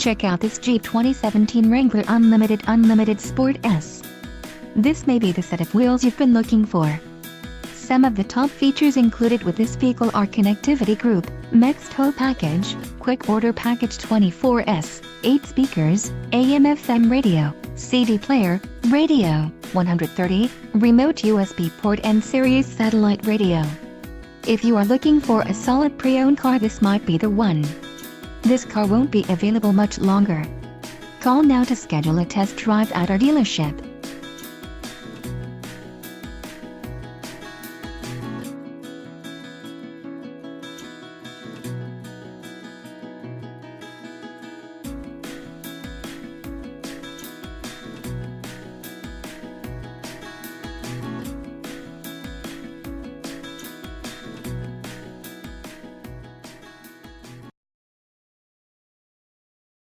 Check out this Jeep 2017 Wrangler Unlimited Sport S. This may be the set of wheels you've been looking for. Some of the top features included with this vehicle are connectivity group, Mixed Tow Package, Quick Order Package 24S, 8 speakers, AM/FM radio, CD player, radio, 130, remote USB port and Sirius satellite radio. If you are looking for a solid pre-owned car, this might be the one. This car won't be available much longer. Call now to schedule a test drive at our dealership.